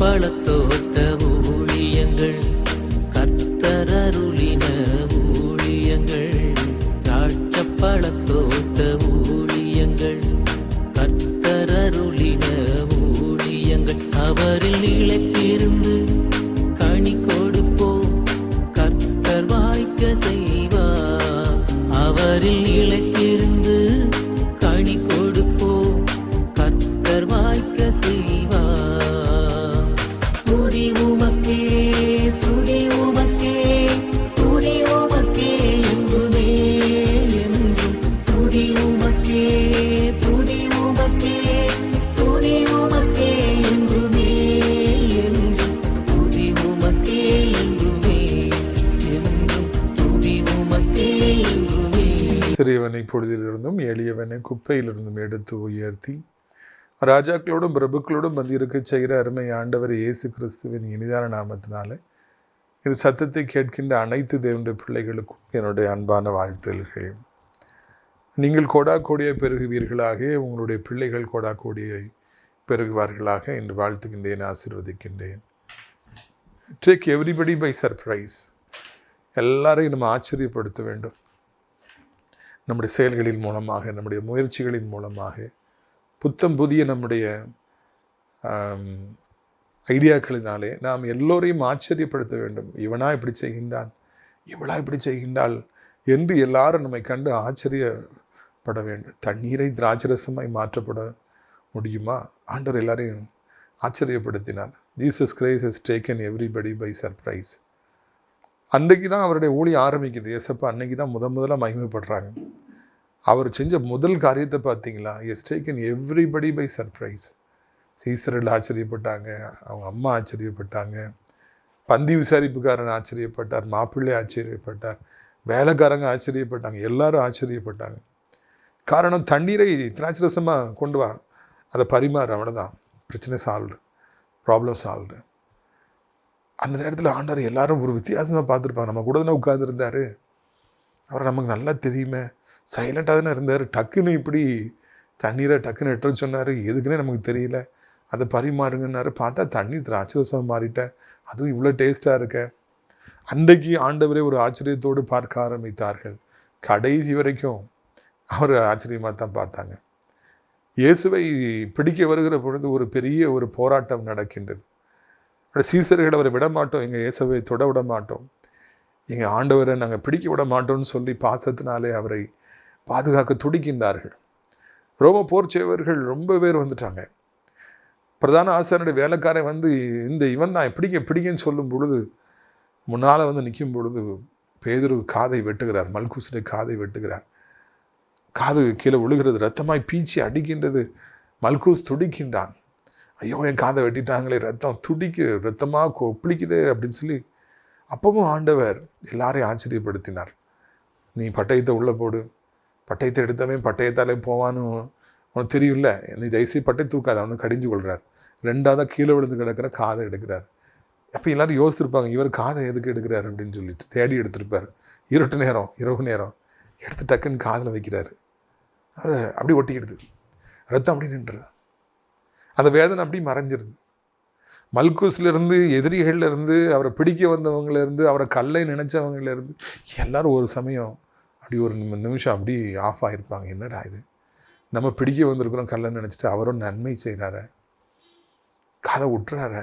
பழத்தோட்ட ஊழியங்கள், கர்த்தரருளின ஊழியங்கள். திராட்சை பழத்தோட்ட ஊழியங்கள், கர்த்தரருளின ஊழியங்கள். அவரில் நிலைத்திருந்து கனி கொடுப்போம், கர்த்தர் வாய்க்க செய்வார். அவரில் நிலைத்திருந்து கனி கொடுப்போம், கர்த்தர் வாய்க்க செய்வார். துதி உமக்கே, துதி உமக்கே, துதி உமக்கே என்றுமே என்றும். துதி உமக்கே, துதி உமக்கே, துதி உமக்கே என்றுமே என்றும். துதி உமக்கே என்றுமே என்றும். துதி உமக்கே என்றுமே. சிறியவனை பொழுதிலிருந்தும் எளியவனை குப்பையிலிருந்தும் எடுத்து உயர்த்தி ராஜாக்களோடும் பிரபுக்களோடும் வந்திருக்க செய்கிற அருமை ஆண்டவர் இயேசு கிறிஸ்துவின் இனிதான நாமத்தினால இது சத்தத்தை கேட்கின்ற அனைத்து தேவனுடைய பிள்ளைகளுக்கும் என்னுடைய அன்பான வாழ்த்துகள். நீங்கள் கோடா கோடியை பெருகுவீர்களாக, உங்களுடைய பிள்ளைகள் கோடா கோடியை பெருகுவார்களாக என்று வாழ்த்துகின்றேன், ஆசீர்வதிக்கின்றேன். Take everybody by surprise. எல்லாரையும் நம்ம ஆச்சரியப்படுத்த வேண்டும். நம்முடைய செயல்களின் மூலமாக, நம்முடைய முயற்சிகளின் மூலமாக, புத்தம் புதிய நம்முடைய ஐடியாக்களினாலே நாம் எல்லோரையும் ஆச்சரியப்படுத்த வேண்டும். இவனா இப்படி செய்கின்றான், இவளா இப்படி செய்கின்றாள் என்று எல்லாரும் நம்மை கண்டு ஆச்சரியப்பட வேண்டும். தண்ணீரை திராட்சரசமாய் மாற்றப்பட முடியுமா? ஆண்டவர் எல்லாரையும் ஆச்சரியப்படுத்தினார். Jesus Christ has taken everybody by surprise. அன்றைக்கு தான் அவருடைய ஊழியம் ஆரம்பிக்குது. ஏசப்பா அன்னைக்கு தான் முதல்ல மகிமைப்படுறாங்க. அவர் செஞ்ச முதல் காரியத்தை பார்த்தீங்களா? Is taken everybody by surprise. சீசர்கள் ஆச்சரியப்பட்டாங்க, அவங்க அம்மா ஆச்சரியப்பட்டாங்க, பந்தி விசாரிப்புக்காரன் ஆச்சரியப்பட்டார், மாப்பிள்ளை ஆச்சரியப்பட்டார், வேலைக்காரங்க ஆச்சரியப்பட்டாங்க, எல்லாரும் ஆச்சரியப்பட்டாங்க. காரணம், தண்ணீரை திராட்சரசமாக கொண்டு வா, அதை பரிமாறு, அவ்வளோதான், பிரச்சனை சால்வ்டு, ப்ராப்ளம் சால்வ்டு. அந்த நேரத்தில் ஆண்டவர் எல்லாரும் ஒரு வித்தியாசமாக பார்த்துருப்பாங்க. நம்ம கூட தானே உட்காந்துருந்தார், அவரை நமக்கு நல்லா தெரியுமே, சைலண்டாக தானே இருந்தார். டக்குன்னு இப்படி தண்ணீரை டக்குன்னு எட்டுற சொன்னார், எதுக்குன்னே நமக்கு தெரியல, அதை பரிமாறுங்கன்னாரு. பார்த்தா தண்ணி திராட்சரசமாக மாறிட்டேன், அதுவும் இவ்வளோ டேஸ்ட்டாக இருக்க. அன்றைக்கு ஆண்டவரே ஒரு ஆச்சரியத்தோடு பார்க்க ஆரம்பித்தார்கள். கடைசி வரைக்கும் அவர் ஆச்சரியமாக தான் பார்த்தாங்க. இயேசுவை பிடிக்க வருகிற பொழுது ஒரு பெரிய ஒரு போராட்டம் நடக்கின்றது. சீசர்கள் அவரை விட மாட்டோம், எங்கள் இயேசுவை தொட விட மாட்டோம், எங்கள் ஆண்டவரை நாங்கள் பிடிக்க விட மாட்டோம்னு சொல்லி பாசத்தினாலே அவரை பாதுகாக்க துடிக்கின்றார்கள். ரோம போர் செய்வர்கள் ரொம்ப பேர் வந்துட்டாங்க. பிரதான ஆசாரியனுடைய வேலைக்காரன் வந்து இவன் தான் பிடிக்கன்னு சொல்லும் பொழுது, முன்னால் வந்து நிற்கும் பொழுது பேதுரு காதை வெட்டுகிறார், மல்குசுடைய காதை வெட்டுகிறார். காது கீழே விழுகிறது, ரத்தமாய் பீச்சி அடிக்கின்றது. மல்குஸ் துடிக்கின்றான். ஐயோ, என் காதை வெட்டிட்டாங்களே, ரத்தமாக கொப்பளிக்குது அப்படின்னு சொல்லி. அப்பவும் ஆண்டவர் எல்லாரையும் ஆச்சரியப்படுத்தினார். நீ பட்டயத்தை உள்ளே போடு, பட்டயத்தை எடுத்தவன் பட்டயத்தாலே போவான்னு உனக்கு தெரியும்ல, நீ தயவுசெய்து பட்டை தூக்காத, அவனுக்கு கடிஞ்சு கொள்கிறார். ரெண்டாவதாக கீழே விழுந்து கிடக்கிற காதை எடுக்கிறார். அப்போ எல்லாரும் யோசித்திருப்பாங்க, இவர் காதை எதுக்கு எடுக்கிறார் அப்படின்னு சொல்லிட்டு தேடி எடுத்திருப்பார். இரவு நேரம் எடுத்து டக்குன்னு காதில் வைக்கிறார். அதை அப்படி ஒட்டிக்கிடுது, ரத்தம் அப்படி நின்றுது, அந்த வேதனை அப்படி மறைஞ்சிருது. மல்குஸ்லேருந்து, எதிரிகள்லேருந்து, அவரை பிடிக்க வந்தவங்கலேருந்து, அவரை கல்லை நினச்சவங்கலேருந்து எல்லோரும் ஒரு சமயம் அப்படி ஒரு நிமிஷம் அப்படி ஆஃப் ஆகிருப்பாங்க. என்னடா இது, நம்ம பிடிக்க வந்திருக்கிறோம் கல்லை நினச்சிட்டு, அவரும் நன்மை செய்கிறார, காதை விட்டுறார.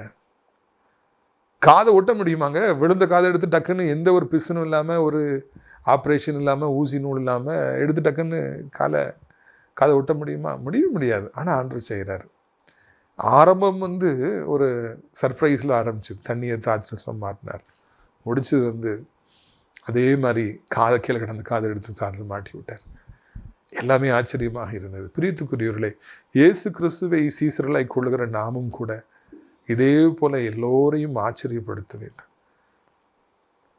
காதை ஒட்ட முடியுமாங்க? விழுந்த காதை எடுத்து டக்குன்னு எந்த ஒரு பிசுனும் இல்லாமல், ஒரு ஆப்ரேஷன் இல்லாமல், ஊசி நூல் இல்லாமல் எடுத்து டக்குன்னு காதை ஒட்ட முடியுமா? முடியாது. ஆனால் ஆண்டவர் செய்கிறார். ஆரம்பம் வந்து ஒரு சர்ப்ரைஸில் ஆரம்பிச்சு தண்ணியை திராட்சரசம் மாட்டினார். முடிச்சது வந்து அதே மாதிரி கீழே கிடந்து காதை எடுத்து காதில் மாட்டி விட்டார். எல்லாமே ஆச்சரியமாக இருந்தது. பிரியத்துக்குரியவர்களே, இயேசு கிறிஸ்துவை சீசர்களாய் கொள்ளுகிற நாமும் கூட இதே போல எல்லோரையும் ஆச்சரியப்படுத்த வேண்டும்.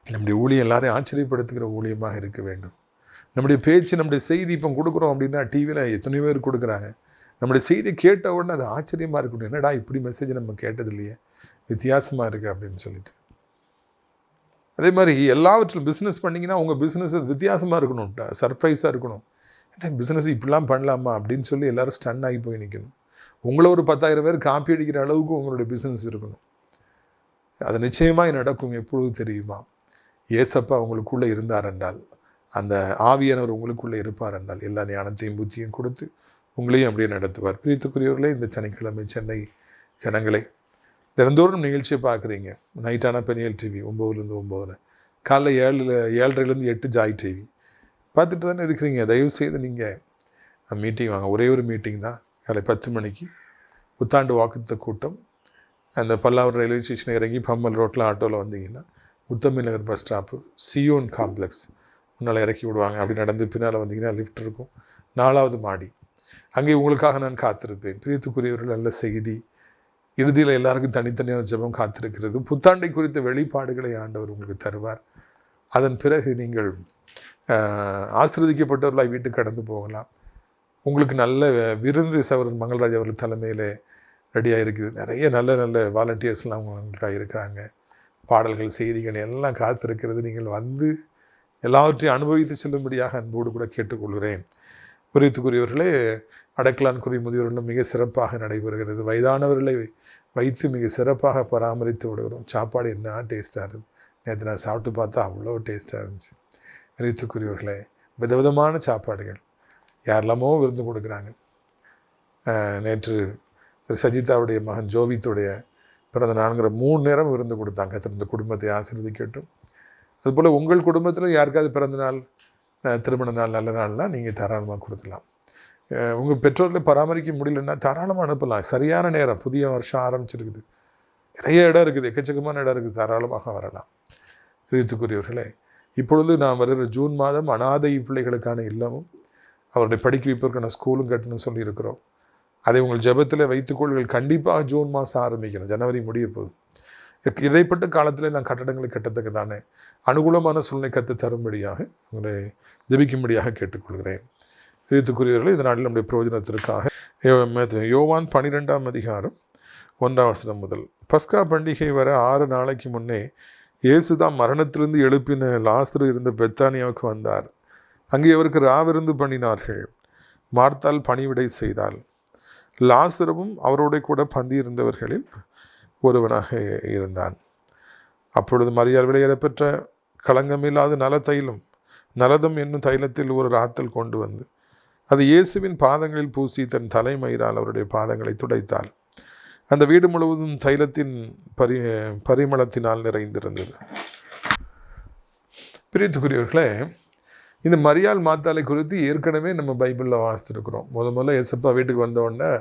நம்முடைய ஊழியம் எல்லாரையும் ஆச்சரியப்படுத்துகிற ஊழியமாக இருக்க வேண்டும். நம்முடைய பேச்சு, நம்முடைய செய்தி இப்போ கொடுக்குறோம் அப்படின்னா, டிவியில் எத்தனையோ பேர் கொடுக்குறாங்க. நம்முடைய செய்தி கேட்ட உடனே அது ஆச்சரியமாக இருக்கணும். என்னடா இப்படி மெசேஜ் நம்ம கேட்டது இல்லையே, வித்தியாசமாக இருக்குது அப்படின்னு சொல்லிட்டு. அதே மாதிரி எல்லாவற்றிலும் பிஸ்னஸ் பண்ணிங்கன்னா உங்கள் பிஸ்னஸ் அது வித்தியாசமாக இருக்கணும், சர்ப்ரைஸாக இருக்கணும். ஏன்னா பிஸ்னஸ் இப்படிலாம் பண்ணலாமா அப்படின்னு சொல்லி எல்லோரும் ஸ்டன் ஆகி போய் நிற்கணும். உங்களை ஒரு 10,000 பேர் காப்பி அடிக்கிற அளவுக்கு உங்களுடைய பிஸ்னஸ் இருக்கணும். அது நிச்சயமாய் நடக்கும். எப்பொழுது தெரியுமா? ஏசப்பா உங்களுக்குள்ளே இருந்தார் என்றால், அந்த ஆவியானவர் உங்களுக்குள்ளே இருப்பார் என்றால், எல்லா ஞானத்தையும் புத்தியும் கொடுத்து உங்களையும் அப்படியே நடத்துவார். பிரியத்துக்குரியவர்களே, இந்த சனிக்கிழமை சென்னை ஜனங்களை தினந்தோறும் நிகழ்ச்சியை பார்க்குறீங்க. நைட்டான பெனியல் டிவி 9லேருந்து 9, காலைல 7:30லேருந்து 8 ஜாய் டிவி பார்த்துட்டு தானே இருக்கிறீங்க. தயவுசெய்து நீங்கள் மீட்டிங் வாங்க. ஒரே ஒரு மீட்டிங் தான், காலை 10 மணிக்கு புத்தாண்டு வாக்குத்த கூட்டம். அந்த பல்லாவரம் ரயில்வே ஸ்டேஷன் இறங்கி பம்மல் ரோட்டில் ஆட்டோவில் வந்தீங்கன்னா முத்தமிழ் நகர் பஸ் ஸ்டாப்பு சியோன் காம்ப்ளெக்ஸ் முன்னால் இறக்கி விடுவாங்க. அப்படி நடந்து பின்னால் வந்தீங்கன்னா லிஃப்ட் இருக்கும், 4வது மாடி. அங்கே உங்களுக்காக நான் காத்திருப்பேன். பிரியத்துக்குரியவர்கள், நல்ல செய்தி. இறுதியில் எல்லாருக்கும் தனித்தனியான ஜெபம் காத்திருக்கிறது. புத்தாண்டை குறித்த வெளிப்பாடுகளை ஆண்டவர் உங்களுக்கு தருவார். அதன் பிறகு நீங்கள் ஆசீர்வதிக்கப்பட்டவர்களாய் வீட்டுக்கு கடந்து போகலாம். உங்களுக்கு நல்ல விருந்து சவரன் மங்கள்ராஜ் அவர்கள் தலைமையில் ரெடியாக இருக்குது. நிறைய நல்ல நல்ல வாலண்டியர்ஸ்லாம் உங்களுக்காக இருக்கிறாங்க. பாடல்கள், செய்திகள் எல்லாம் காத்திருக்கிறது. நீங்கள் வந்து எல்லாவற்றையும் அனுபவித்து செல்லும்படியாக அன்போடு கூட கேட்டுக்கொள்கிறேன். குறித்துக்குரியவர்களே, அடக்கலான் குறி முதியோர்களும் மிக சிறப்பாக நடைபெறுகிறது. வயதானவர்களை வைத்து மிக சிறப்பாக பராமரித்து விடுகிறோம். சாப்பாடு என்ன டேஸ்ட்டாக இருக்குது. நேற்று நான் சாப்பிட்டு பார்த்தா அவ்வளோ டேஸ்ட்டாக இருந்துச்சு. குறித்துக்குரியவர்களே, விதவிதமான சாப்பாடுகள் யாரெல்லாமோ விருந்து கொடுக்குறாங்க. நேற்று சஜிதாவுடைய மகன் ஜோவித்துடைய பிறந்த நாளுங்கிற 3 நேரம் விருந்து கொடுத்தாங்க. இந்த குடும்பத்தை ஆசீர்வதிக்கட்டும். அதுபோல் உங்கள் குடும்பத்தில் யாருக்காவது பிறந்த நாள், திருமண நாள், நல்ல நாள்னால் நீங்கள் தாராளமாக கொடுக்கலாம். உங்கள் பெற்றோர்களை பராமரிக்க முடியலன்னா தாராளமாக அனுப்பலாம். சரியான நேரம், புதிய வருஷம் ஆரம்பிச்சிருக்குது, நிறைய இடம் இருக்குது, எக்கச்சக்கமான இடம் இருக்குது, தாராளமாக வரலாம். பிரியத்துக்குரியவர்களே, இப்பொழுது நான் வருகிற ஜூன் மாதம் அனாதை பிள்ளைகளுக்கான இல்லமும் அவருடைய படிக்க வைப்பதற்கான ஸ்கூலும் கட்டணும்னு சொல்லியிருக்கிறோம். அதை உங்கள் ஜெபத்தில் வைத்துக்கொள்கள். கண்டிப்பாக ஜூன் மாதம் ஆரம்பிக்கணும், ஜனவரி முடிய போகுது. இடைப்பட்ட காலத்தில் நான் கட்டடங்களை கட்டத்தக்க தானே அனுகூலமான சூழ்நிலை கற்று தரும்படியாக உங்களை ஜெபிக்கும்படியாக கேட்டுக்கொள்கிறேன். பிரியத்துக்குரியவர்களே, இந்த நாளில் நம்முடைய பிரயோஜனத்திற்காக யோவான் 12ஆம் அதிகாரம் 1ஆம் வசனம் முதல். பஸ்கா பண்டிகை வர 6 நாளைக்கு முன்னே இயேசுதான் மரணத்திலிருந்து எழுப்பின லாசரு இருந்த பெத்தானியாவுக்கு வந்தார். அங்கே அவருக்கு ராவிருந்து பண்ணினார்கள். மார்த்தாள் பணிவிடை செய்தாள். லாசருவும் அவரோட கூட பந்தி இருந்தவர்களில் ஒருவனாக இருந்தான். அப்பொழுது மரியாள் விலையேறப்பெற்ற களங்கமில்லாத நலதம் என்னும் தைலத்தில் ஒரு ராத்தல் கொண்டு வந்து அது இயேசுவின் பாதங்களில் பூசி தன் தலைமயிரால் அவருடைய பாதங்களை துடைத்தாள். அந்த வீடு முழுவதும் தைலத்தின் பரிமளத்தினால் நிறைந்திருந்தது. பிரியத்துக்குரியவர்களே, இந்த மரியாள் மாத்தாளை குறித்து ஏற்கனவே நம்ம பைபிளில் வாசித்துருக்கிறோம். முதல்ல ஏசப்பா வீட்டுக்கு வந்தோடனே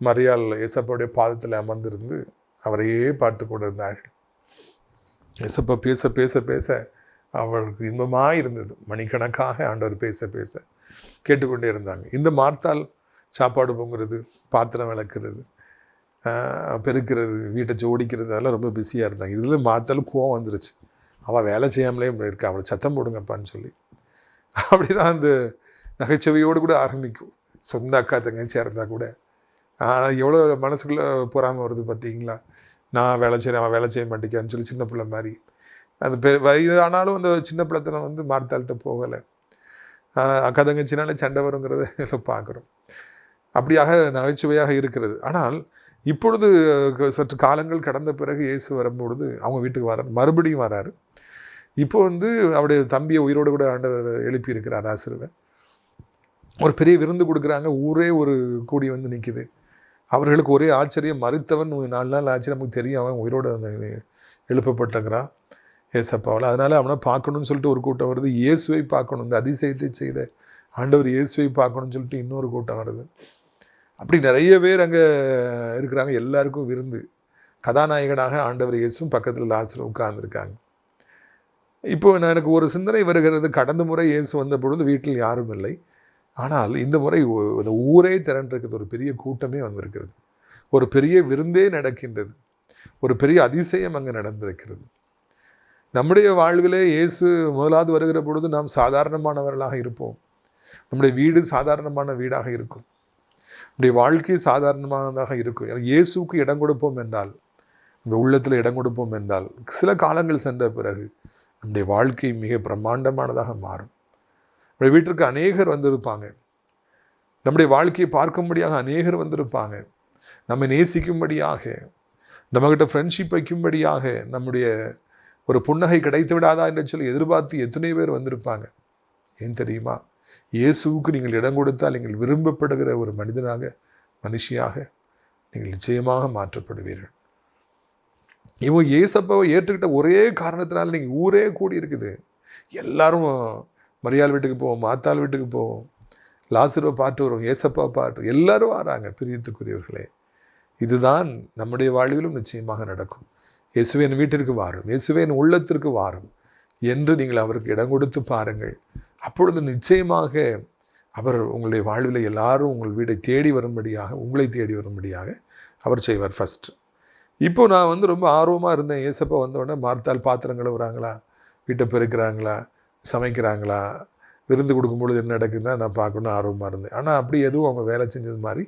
மரியாள் ஏசப்பாவுடைய பாதத்தில் அமர்ந்திருந்து அவரையே பார்த்து கொண்டு இருந்தார்கள். ஏசப்பா பேச பேச பேச அவளுக்கு இன்பமாக இருந்தது. மணிக்கணக்காக ஆண்டவர் பேச பேச கேட்டுக்கொண்டே இருந்தாங்க. இந்த மார்த்தாள் சாப்பாடு பொங்குறது, பாத்திரம் விளக்குறது, பெருக்கிறது, வீட்டை ஜோடிக்கிறது, அதெல்லாம் ரொம்ப பிஸியாக இருந்தாங்க. இதில் மார்த்தாளும் கோவம் வந்துருச்சு. அவள் வேலை செய்யாமலே இருக்கா, அவளை சத்தம் போடுங்கப்பான்னு சொல்லி. அப்படி தான் அந்த நகைச்சுவையோடு கூட ஆரம்பிக்கும். சொந்த அக்கா தங்கச்சியாக இருந்தால் கூட. ஆனால் எவ்வளோ மனசுக்குள்ளே பொறாமல் வருது பார்த்தீங்களா? நான் வேலை செய்கிறேன், அவன் வேலை செய்ய மாட்டேக்கான்னு சொல்லி சின்ன பிள்ளை மாதிரி. அந்த வயதானாலும் அந்த சின்ன பிள்ளைத்தனம் வந்து மார்த்தாள்கிட்ட போகலை. அக்கா தங்கச்சினாலே சண்டை வருங்கிறத பார்க்குறோம். அப்படியாக நகைச்சுவையாக இருக்கிறது. ஆனால் இப்பொழுது சற்று காலங்கள் கடந்த பிறகு இயேசு வரும்பொழுது அவங்க வீட்டுக்கு வரார், மறுபடியும் வராரு. இப்போ வந்து அவருடைய தம்பியை உயிரோடு கூட ஆண்டவர் எழுப்பி இருக்கிறார் ஆசிரியர். ஒரு பெரிய விருந்து கொடுக்குறாங்க. ஊரே ஒரு கூடி வந்து நிற்கிது. அவர்களுக்கு ஒரே ஆச்சரியம். மறுத்தவன் 4 நாள் ஆச்சு, நமக்கு தெரியும் அவன் உயிரோடு எழுப்பப்பட்டுங்கிறான் ஏசப்பாவில். அதனால் அவனை பார்க்கணுன்னு சொல்லிட்டு ஒரு கூட்டம் வருது. இயேசுவை பார்க்கணும், இந்த அதிசயத்தை செய்த ஆண்டவர் இயேசுவை பார்க்கணுன்னு சொல்லிட்டு இன்னொரு கூட்டம் வருது. அப்படி நிறைய பேர் அங்கே இருக்கிறாங்க. எல்லாருக்கும் விருந்து. கதாநாயகனாக ஆண்டவர் இயேசுவும் பக்கத்தில் லாசரு உட்கார்ந்துருக்காங்க. இப்போது எனக்கு ஒரு சிந்தனை வருகிறது. கடந்த முறை இயேசு வந்த பொழுது வீட்டில் யாரும் இல்லை. ஆனால் இந்த முறை இந்த ஊரே திரண்டிருக்கிறது. ஒரு பெரிய கூட்டமே வந்திருக்கிறது. ஒரு பெரிய விருந்தே நடக்கின்றது. ஒரு பெரிய அதிசயம் அங்கே நடந்திருக்கிறது. நம்முடைய வாழ்விலே இயேசு முதலாவது வருகிற பொழுது நாம் சாதாரணமானவர்களாக இருப்போம். நம்முடைய வீடு சாதாரணமான வீடாக இருக்கும். நம்முடைய வாழ்க்கை சாதாரணமானதாக இருக்கும். இயேசுக்கு இடம் கொடுப்போம் என்றால், நம்ம உள்ளத்தில் இடம் கொடுப்போம் என்றால், சில காலங்கள் சென்ற பிறகு நம்முடைய வாழ்க்கை மிக பிரம்மாண்டமானதாக மாறும். நம்முடைய வீட்டிற்கு அநேகர் வந்திருப்பாங்க. நம்முடைய வாழ்க்கையை பார்க்கும்படியாக அநேகர் வந்திருப்பாங்க. நம்மை நேசிக்கும்படியாக, நம்மகிட்ட ஃப்ரெண்ட்ஷிப் வைக்கும்படியாக நம்முடைய ஒரு புன்னகை கிடைத்து விடாதா என்று சொல்லி எதிர்பார்த்து எத்தனை பேர் வந்திருப்பாங்க. ஏன் தெரியுமா? இயேசுவுக்கு நீங்கள் இடம் கொடுத்தால் நீங்கள் விரும்பப்படுகிற ஒரு மனிதனாக, மனுஷியாக நீங்கள் நிச்சயமாக மாற்றப்படுவீர்கள். இவங்க இயேசப்பாவை ஏற்றுக்கிட்ட ஒரே காரணத்தினால நீங்கள் ஊரே கூடி இருக்குது. எல்லாரும் மரியாள் வீட்டுக்கு போவோம், மாத்தாள் வீட்டுக்கு போவோம், லாசருவை பாட்டு வரும், ஏசப்பா பாட்டு, எல்லாரும் வராங்க. பிரியத்துக்குரியவர்களே, இதுதான் நம்முடைய வாழ்விலும் நிச்சயமாக நடக்கும். இயேசுவே என் வீட்டிற்கு வாரும், இயேசுவே என் உள்ளத்திற்கு வாரும் என்று நீங்கள் அவருக்கு இடம் கொடுத்து பாருங்கள். அப்பொழுது நிச்சயமாக அவர் உங்களுடைய வாழ்வில் எல்லாரும் உங்கள் வீடை தேடி வரும்படியாக, உங்களை தேடி வரும்படியாக அவர் செய்வார். ஃபஸ்ட்டு இப்போ நான் ரொம்ப ஆர்வமாக இருந்தேன். ஏசப்பா வந்தோடனே மார்த்தாள் பாத்திரம் கழுவுறாங்களா, வீட்டை பெருக்கிறாங்களா, சமைக்கிறாங்களா, விருந்து கொடுக்கும்பொழுது என்ன நடக்குதுன்னா நான் பார்க்கணுன்னு ஆர்வமாக இருந்தேன். ஆனால் அப்படி எதுவும் அவங்க வேலை செஞ்சது மாதிரி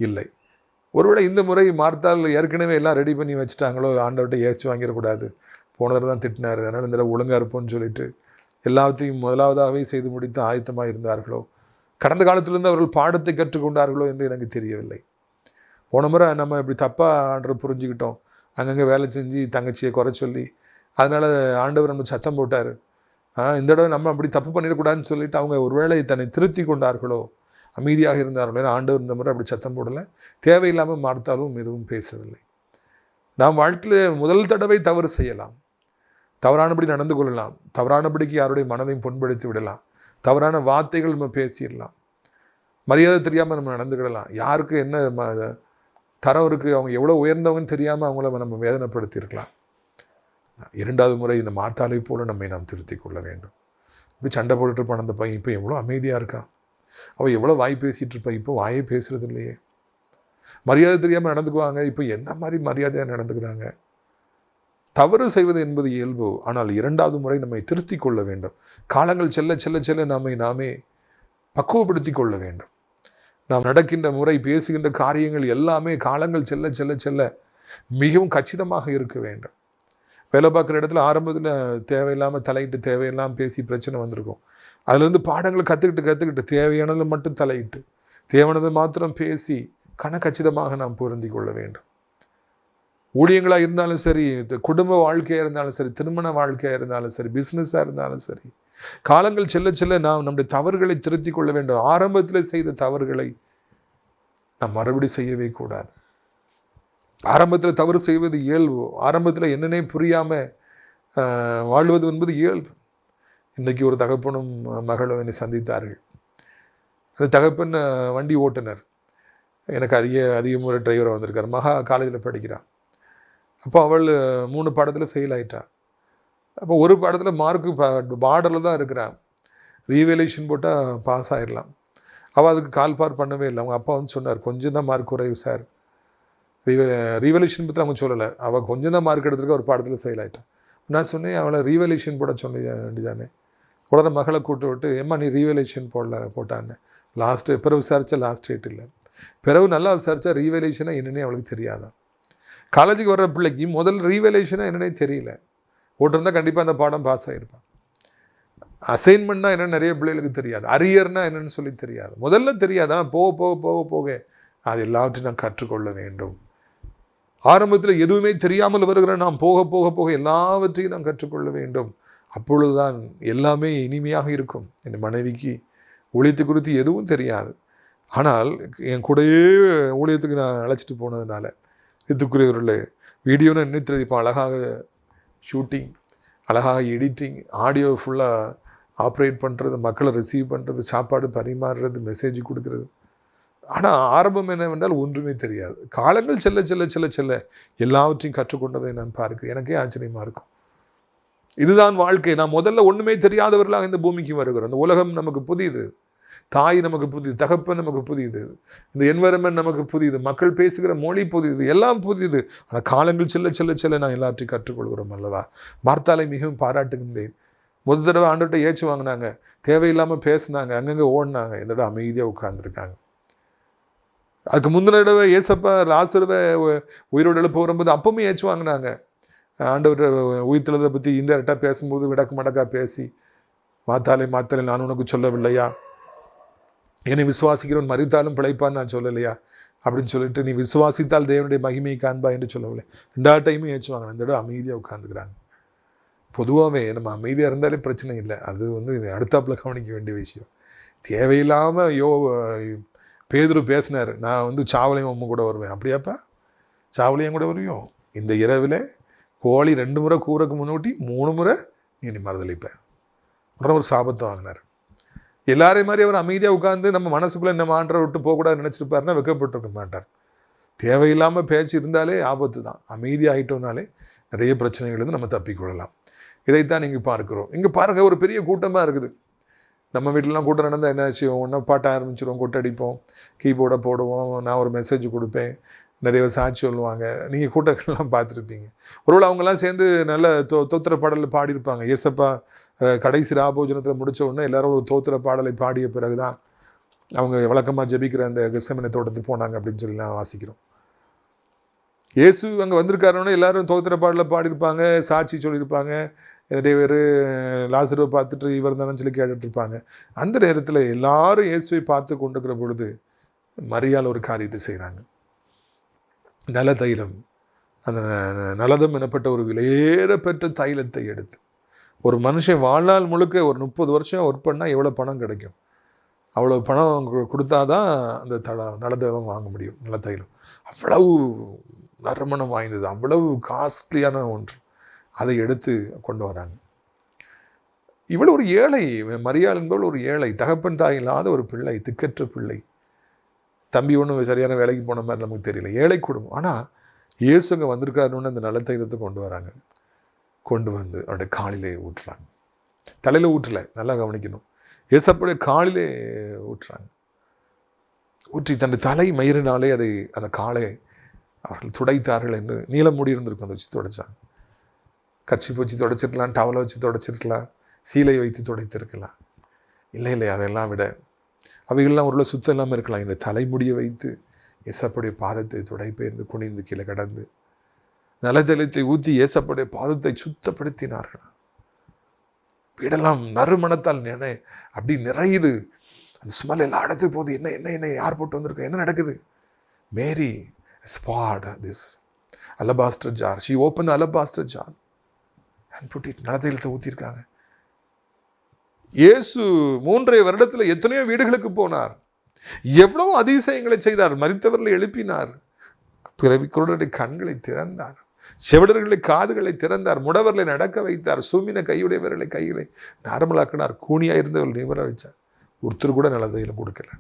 இல்லை. ஒருவேளை இந்த முறை மார்த்தாள் ஏற்கனவே எல்லாம் ரெடி பண்ணி வச்சுட்டாங்களோ, ஆண்டவர்கிட்ட ஏச்சு வாங்கிடக்கூடாது, போன தடவை தான் திட்டினார், அதனால் இந்த தடவை ஒழுங்காக இருப்போம்னு சொல்லிட்டு எல்லாத்தையும் முதலாவதாகவே செய்து முடித்து ஆயத்தமாக இருந்தார்களோ, கடந்த காலத்திலிருந்து அவர்கள் பாடத்தை கற்றுக்கொண்டார்களோ என்று எனக்கு தெரியவில்லை. போன முறை நம்ம இப்படி தப்பாக ஆண்டவர் புரிஞ்சுக்கிட்டோம், அங்கங்கே வேலை செஞ்சு தங்கச்சியை குறை சொல்லி, அதனால் ஆண்டவர் நம்ம சத்தம் போட்டார். இந்த தடவை நம்ம அப்படி தப்பு பண்ணிடக்கூடாதுன்னு சொல்லிட்டு அவங்க ஒருவேளை தன்னை திருத்தி கொண்டார்களோ, அமைதியாக இருந்தார்களோ. ஏன்னா ஆண்டவர் இந்த முறை அப்படி சத்தம் போடலை, தேவையில்லாமல் மார்த்தாலும் எதுவும் பேசவில்லை. நாம் வாழ்க்கையில் முதல் தடவை தவறு செய்யலாம், தவறானபடி நடந்து கொள்ளலாம், தவறானபடிக்கு யாருடைய மனதையும் புண்படுத்தி விடலாம், தவறான வார்த்தைகள் நம்ம பேசிடலாம், மரியாதை தெரியாமல் நம்ம நடந்துக்கிடலாம், யாருக்கு என்ன தரம் இருக்குது, அவங்க எவ்வளோ உயர்ந்தவங்கன்னு தெரியாமல் அவங்கள நம்ம வேதனைப்படுத்தியிருக்கலாம். இரண்டாவது முறை இந்த மார்த்தாளை போல நம்மை நாம் திருத்தி கொள்ள வேண்டும். இப்படி சண்டை போட்டுட்டு இருப்பான் அந்த பையன், இப்போ எவ்வளோ அமைதியாக இருக்கான், அவள் எவ்வளோ வாய் பேசிகிட்டு இருப்பான், இப்போ வாயே பேசுறது இல்லையே. மரியாதை தெரியாமல் நடந்துக்குவாங்க, இப்போ என்ன மாதிரி மரியாதையாக நடந்துக்கிறாங்க. தவறு செய்வது என்பது இயல்பு, ஆனால் இரண்டாவது முறை நம்மை திருத்தி கொள்ள வேண்டும். காலங்கள் செல்ல செல்ல செல்ல நாமே பக்குவப்படுத்தி கொள்ள வேண்டும். நாம் நடக்கின்ற முறை, பேசுகின்ற காரியங்கள் எல்லாமே காலங்கள் செல்ல செல்ல செல்ல மிகவும் கச்சிதமாக இருக்க வேண்டும். வேலை பார்க்குற இடத்துல ஆரம்பத்தில் தேவையில்லாமல் தலையிட்டு தேவையில்லாமல் பேசி பிரச்சனை வந்திருக்கும். அதுலேருந்து பாடங்களை கற்றுக்கிட்டு தேவையானது மட்டும் தலையிட்டு தேவையானது மாத்திரம் பேசி கணக்கச்சிதமாக நாம் பொருந்தி கொள்ள வேண்டும். ஊழியங்களாக இருந்தாலும் சரி, குடும்ப வாழ்க்கையாக இருந்தாலும் சரி, திருமண வாழ்க்கையாக இருந்தாலும் சரி, பிஸ்னஸாக இருந்தாலும் சரி, காலங்கள் செல்ல செல்ல நாம் நம்முடைய தவறுகளை திருத்தி கொள்ள வேண்டும். ஆரம்பத்தில் செய்த தவறுகளை நாம் மறுபடி செய்யவே கூடாது. ஆரம்பத்தில் தவறு செய்வது இயல்பு, ஆரம்பத்தில் என்னன்னே புரியாமல் வாழ்வது என்பது இயல்பு. இன்றைக்கி ஒரு தகப்பனும் மகளும் என்னை சந்தித்தார்கள். அந்த தகப்பன் வண்டி ஓட்டுனர், எனக்கு அதிக முறை டிரைவராக வந்திருக்கார். மகா காலேஜில் படிக்கிறான். அப்போ அவள் 3 பாடத்தில் ஃபெயில் ஆகிட்டாள். அப்போ ஒரு பாடத்தில் மார்க்கு பார்டரில் தான் இருக்கிறான். ரீவேலேஷன் போட்டால் பாஸ் ஆகிடலாம். அவள் அதுக்கு கால்பார் பண்ணவே இல்லை. அவங்க அப்பா சொன்னார், கொஞ்சம் தான் மார்க் குறைவு சார். ரீவேலேஷன் பற்றி அவங்க சொல்லலை, அவள் கொஞ்சம் தான் மார்க் எடுத்துருக்க, ஒரு பாடத்தில் ஃபெயில் ஆகிட்டான். நான் சொன்னேன், அவளை ரீவேலேஷன் போட சொன்ன வேண்டிதானே. உடனே மகளை கூட்டு விட்டு, ஏம்மா நீ ரீவேலேஷன் போட்டான்னு பிறகு விசாரித்தா லாஸ்ட் டேட் இல்லை. பிறகு நல்லா விசாரித்தா ரீவேலேஷனாக என்னன்னே அவளுக்கு தெரியாதான். காலேஜுக்கு வர்ற பிள்ளைக்கு முதல் ரீவேலேஷனாக என்னன்னே தெரியல. போட்டிருந்தால் கண்டிப்பாக அந்த பாடம் பாஸ் ஆகிருப்பான். அசைன்மெண்ட்னா என்னென்னு நிறைய பிள்ளைகளுக்கு தெரியாது, அரியர்னா என்னென்னு சொல்லி தெரியாது, முதல்ல தெரியாது. ஆனால் போக போக போக போக அது எல்லாவற்றையும் நான் கற்றுக்கொள்ள வேண்டும். ஆரம்பத்தில் எதுவுமே தெரியாமல் வருகிற நாம் போக போக போக எல்லாவற்றையும் நான் கற்றுக்கொள்ள வேண்டும். அப்பொழுதுதான் எல்லாமே இனிமையாக இருக்கும். என் மனைவிக்கு ஊழியத்தை குறித்து எதுவும் தெரியாது, ஆனால் என் கூடயே ஊழியத்துக்கு நான் அழைச்சிட்டு போனதுனால இதுக்குரியவர்களே வீடியோன்னு என்ன தெரியும், அழகாக ஷூட்டிங், அழகாக எடிட்டிங், ஆடியோ ஃபுல்லாக ஆப்ரேட் பண்ணுறது, மக்களை ரிசீவ் பண்ணுறது, சாப்பாடு பரிமாறுறது, மெசேஜ் கொடுக்குறது. ஆனால் ஆரம்பம் என்னவென்றால் ஒன்றுமே தெரியாது. காலங்கள் செல்ல செல்ல செல்ல செல்ல எல்லாவற்றையும் கற்றுக்கொண்டதை நான் பார்க்க எனக்கே ஆச்சரியமாக இருக்கும். இதுதான் வாழ்க்கை. நான் முதல்ல ஒன்றுமே தெரியாதவர்களாக இந்த பூமிக்கு வருகிறோம். இந்த உலகம் நமக்கு புதியது, தாய் நமக்கு புதியது, தகப்பன் நமக்கு புதியது, இந்த என்வரன்மெண்ட் நமக்கு புதியது, மக்கள் பேசுகிற மொழி புதியது, எல்லாம் புதியது. ஆனால் காலங்கள் செல்ல செல்ல செல்ல நான் எல்லாத்தையும் கற்றுக்கொள்கிறோம் அல்லவா. மார்த்தாளை மிகவும் பாராட்டுகின்றேன். முதல் தடவை ஆண்டவர்கிட்ட ஏச்சு வாங்கினாங்க, தேவையில்லாமல் பேசினாங்க, அங்கங்கே ஓடினாங்க. இந்த தடவை அமைதியாக உட்கார்ந்துருக்காங்க. அதுக்கு முந்தின தடவை ஏசப்பா லாஸ்ட் தடவை உயிரோடு எழுப்ப வரும்போது அப்பவுமே ஏச்சு வாங்கினாங்க. ஆண்டவர் உயிர்த்தெழுதை பற்றி இன்டெரக்டாக பேசும்போது விடக்கு மடக்கா பேசி, மாத்தாலே நான் உனக்கு சொல்லவில்லையா, என்னை விசுவாசிக்கிறவன் மரித்தாலும் பிழைப்பான்னு நான் சொல்லலையா, அப்படின்னு சொல்லிட்டு நீ விசுவாசித்தால் தேவனுடைய மகிமையை காண்பா என்று சொல்லவில்லை. 2 டைமும் ஏற்றுவாங்க. அந்த இடம் அமைதியாக உட்காந்துக்கிறாங்க. பொதுவாகவே நம்ம அமைதியாக இருந்தாலே பிரச்சனை இல்லை. அது அடுத்தாப்பில் கவனிக்க வேண்டிய விஷயம். தேவையில்லாமல் பேதுரு பேசினார், நான் சாவலையும் உம்ம கூட வருவேன். அப்படியாப்பா, சாவலையும் கூட வருவியோ? இந்த இரவில் கோழி 2 முறை கூறக்கு முன்னூட்டி 3 முறை நீ மறுதளிப்ப. உடனே ஒரு சாபத்தை வாங்கினார். எல்லாரையும் மாதிரி அவர் அமைதியாக உட்காந்து நம்ம மனசுக்குள்ளே நம்ம ஆண்டரை விட்டு போகக்கூடாதுன்னு நினச்சிருப்பாருன்னா வெக்கப்பட்டிருக்க மாட்டார். தேவையில்லாமல் பேச்சு இருந்தாலே ஆபத்து தான். அமைதியாகிட்டோம்னாலே நிறைய பிரச்சனைகள் நம்ம தப்பிக்கொள்ளலாம். இதைத்தான் நீங்கள் பார்க்குறோம். இங்கே பாருங்கள், ஒரு பெரிய கூட்டமாக இருக்குது. நம்ம வீட்டிலலாம் கூட்டம் நடந்தால் என்ன செய்வோம்? ஒன்றா பாட்ட ஆரம்பிச்சிடுவோம், கொட்டடிப்போம், கீபோர்டை போடுவோம், நான் ஒரு மெசேஜ் கொடுப்பேன், நிறைய சாட்சி சொல்லுவாங்க. நீங்கள் கூட்டங்கள்லாம் பார்த்துருப்பீங்க. ஒருவேளை அவங்கெல்லாம் சேர்ந்து நல்ல தோத்திர பாடலில் பாடியிருப்பாங்க. ஏசப்பா கடைசி ராபோஜனத்தில் முடித்த உடனே எல்லாரும் ஒரு தோத்திர பாடலை பாடிய பிறகு தான் அவங்க வழக்கமாக ஜெபிக்கிற அந்த கெத்செமனே தோட்டத்துக்கு போனாங்க அப்படின்னு சொல்லி நான் வாசிக்கிறோம். இயேசு அங்கே வந்திருக்காருன்னு எல்லாரும் தோத்திர பாடலில் பாடியிருப்பாங்க, சாட்சி சொல்லியிருப்பாங்க. நிறைய பேர் லாசருவை பார்த்துட்டு இவர் தானே சொல்லி கேட்டுட்ருப்பாங்க. அந்த நேரத்தில் எல்லாரும் இயேசுவை பார்த்து கொண்டுக்கிற பொழுது மரியாள் ஒரு காரியத்தை செய்கிறாங்க. நல தைலம், அந்த நலதம் எனப்பட்ட ஒரு விலையேற பெற்ற தைலத்தை எடுத்து, ஒரு மனுஷன் வாழ்நாள் முழுக்க ஒரு 30 வருஷம் ஒர்க் பண்ணால் எவ்வளோ பணம் கிடைக்கும்? அவ்வளோ பணம் கொடுத்தாதான் அந்த நலதைலம் வாங்க முடியும். நலத்தைலம் அவ்வளவு நறுமணம் வாய்ந்தது, அவ்வளவு காஸ்ட்லியான ஒன்று. அதை எடுத்து கொண்டு வராங்க. இவ்வளோ ஒரு ஏழை, மரியாள் என்பவள் ஒரு ஏழை, தகப்பன் தாய் இல்லாத ஒரு பிள்ளை, திக்கற்ற பிள்ளை. தம்பி ஒன்றும் சரியான வேலைக்கு போன மாதிரி நமக்கு தெரியல, ஏழை குடும்பம். ஆனால் இயேசு அங்கே வந்திருக்காருன்னு அந்த நலத்தைலத்தை கொண்டு வராங்க. கொண்டு வந்து அவருடைய காலிலே ஊற்றுறாங்க. தலையில் ஊற்றலை, நல்லா கவனிக்கணும். இயேசப்புடைய காலிலே ஊற்றுறாங்க. ஊற்றி தன்னுடைய தலை மயிரினாலே அந்த காலை அவர்கள் துடைத்தார்கள் என்று நீளம் மூடி இருந்திருக்கும். அதை வச்சு துடைச்சாங்க. கர்ச்சிப் வச்சு துடைச்சிருக்கலாம், டவலை வச்சு துடைச்சிருக்கலாம், சீலை வைத்து துடைத்திருக்கலாம். இல்லை, அதெல்லாம் விட அவைகள்லாம் ஒரு சுத்தம் இல்லாமல் இருக்கலாம். இந்த தலைமுடியை வைத்து இயேசப்புடைய பாதத்தை துடைப்பேர்ந்து குனிந்து கீழே கடந்து நலதலத்தை ஊற்றி இயேசப்புடைய பாதத்தை சுத்தப்படுத்தினார்கள். வீடெல்லாம் நறுமணத்தால் அப்படி நிறையுது. அந்த ஸ்மெல் எல்லாம் அடைத்து போகுது. என்ன யார் போட்டு வந்திருக்க? என்ன நடக்குது? மேரி spotted this alabaster jar. She opened the alabaster jar and put it. நலத்தைலத்தை ஊற்றிருக்காங்க. இயேசு 3 வருடத்தில் எத்தனையோ வீடுகளுக்கு போனார். எவ்வளவு அதிசயங்களை செய்தார். மரித்தவர்களை எழுப்பினார், பிறவிக்குருடருடைய கண்களை திறந்தார், செவிடர்களை காதுகளை திறந்தார், முடவர்களை நடக்க வைத்தார், சூமின கையுடையவர்களை கைகளை நார்மலாக்கினார், கூனியா இருந்தவர்கள் நிமிர வச்சார். ஒருத்தர் கூட நலத்தைலம் கொடுக்கல.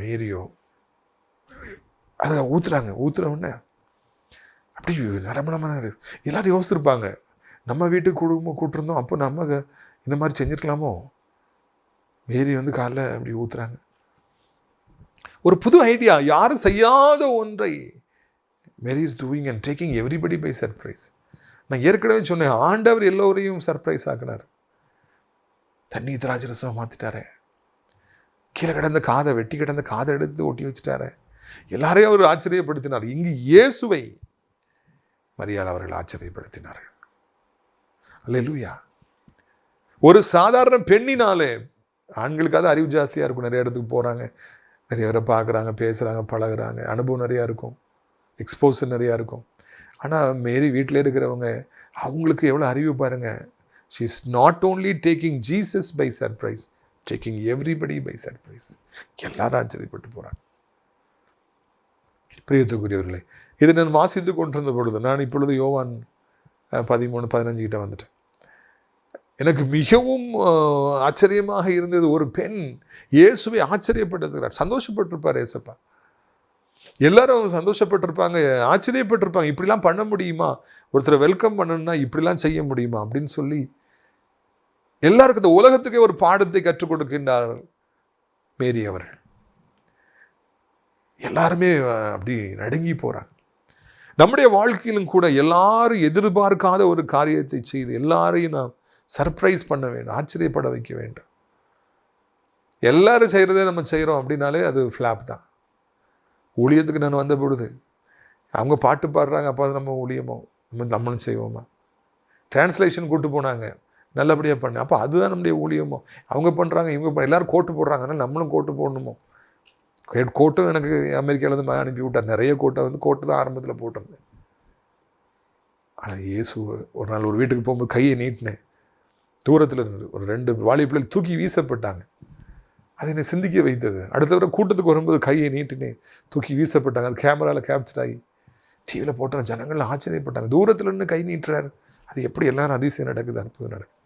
மேரியோ அதை ஊற்றுறாங்க. ஊற்றுற உடனே அப்படி நரமணமான எல்லாரும் யோசிச்சிருப்பாங்க, நம்ம வீட்டுக்கு குடும்பம் கூட்டிருந்தோம், அப்போ நம்ம இந்த மாதிரி செஞ்சுருக்கலாமோ? மேரி காலைல அப்படி ஊற்றுறாங்க. ஒரு புது ஐடியா, யாரும் செய்யாத ஒன்றை Mary is doing and taking everybody by surprise. நான் ஏற்கனவே சொன்னேன், ஆண்டவர் எல்லோரையும் சர்ப்ரைஸ் ஆக்கினார். தண்ணி திராட்சரசமாக மாற்றிட்டாரே, கீழே கிடந்த காதை வெட்டி கிடந்த காதை எடுத்து ஒட்டி வச்சுட்டாரே, எல்லாரையும் அவர் ஆச்சரியப்படுத்தினார். இங்கு இயேசுவை மரியாள் அவர்கள் ஆச்சரியப்படுத்தினார்கள். அல்லேலூயா. ஒரு சாதாரண பெண்ணினாலே, ஆண்களுக்காவது அறிவு ஜாஸ்தியாக இருக்கும், நிறைய இடத்துக்கு போகிறாங்க, நிறைய பேரை பார்க்குறாங்க, பேசுகிறாங்க, பழகுறாங்க, அனுபவம் நிறையா இருக்கும், எக்ஸ்போசர் நிறையா இருக்கும். ஆனால் மேரி வீட்டில் இருக்கிறவங்க, அவங்களுக்கு எவ்வளோ அறிவு பாருங்கள். She is not only taking Jesus by surprise, taking everybody by surprise. எல்லாரும் ஆச்சரியப்பட்டு போகிறாங்க. பிரியத்துக்குரியவர்களே, இதை நான் வாசித்து கொண்டிருந்த பொழுது, நான் இப்பொழுது யோவான் 13-15 கிட்ட வந்துட்டேன். எனக்கு மிகவும் ஆச்சரியமாக இருந்தது. ஒரு பெண் இயேசுவை ஆச்சரியப்பட்டிருக்கிறார். சந்தோஷப்பட்டிருப்பார் இயேசப்பா. எல்லாரும் சந்தோஷப்பட்டிருப்பாங்க, ஆச்சரியப்பட்டிருப்பாங்க. இப்படிலாம் பண்ண முடியுமா? ஒருத்தரை வெல்கம் பண்ணணும்னா இப்படிலாம் செய்ய முடியுமா அப்படின்னு சொல்லி எல்லாருக்கும் இந்த உலகத்துக்கே ஒரு பாடத்தை கற்றுக் கொடுக்கின்றார்கள் மேரி அவர்கள். எல்லாருமே அப்படி நடுங்கி போகிறாங்க. நம்முடைய வாழ்க்கையிலும் கூட எல்லாரும் எதிர்பார்க்காத ஒரு காரியத்தை செய்து எல்லாரையும் நாம் சர்ப்ரைஸ் பண்ண வேண்டும், ஆச்சரியப்பட வைக்க வேண்டும். எல்லாரும் செய்கிறதே நம்ம செய்கிறோம் அப்படின்னாலே அது ஃப்ளாப் தான். ஊழியத்துக்கு நான் வந்த பொழுது அவங்க பாட்டு பாடுறாங்க, அப்போ அது நம்ம ஊழியமோ, நம்மளும் செய்வோமா? டிரான்ஸ்லேஷன் கூட்டு போனாங்க, நல்லபடியாக பண்ண, அப்போ அதுதான் நம்முடைய ஊழியமோ? அவங்க பண்ணுறாங்க, இவங்க எல்லோரும் கோட்டு போடுறாங்கன்னா நம்மளும் கோட்டு போடணுமோ? கோட்டும் எனக்கு அமெரிக்காவிலேருந்து அனுப்பி விட்டார். நிறைய கோட்டு தான் ஆரம்பத்தில் போட்டிருந்தேன். ஆனால் இயேசு ஒரு நாள் ஒரு வீட்டுக்கு போகும்போது கையை நீட்டினேன். தூரத்தில் இருந்து ஒரு 2 வாலிபர்கள் தூக்கி வீசப்பட்டாங்க. அது என்னை சிந்திக்க வைத்தது. அடுத்த தடவை கூட்டத்துக்கு வரும்போது கையை நீட்டினேன், தூக்கி வீசப்பட்டாங்க. அது கேமராவில் கேப்சர் ஆகி டிவியில் போட்டாங்க. ஜனங்கள் ஆச்சரியப்பட்டாங்க. தூரத்தில் இருந்து கை நீட்டுறாரு. அது எப்படி எல்லாரும் அதிசயம் நடக்குது, அற்புதம் நடக்குது.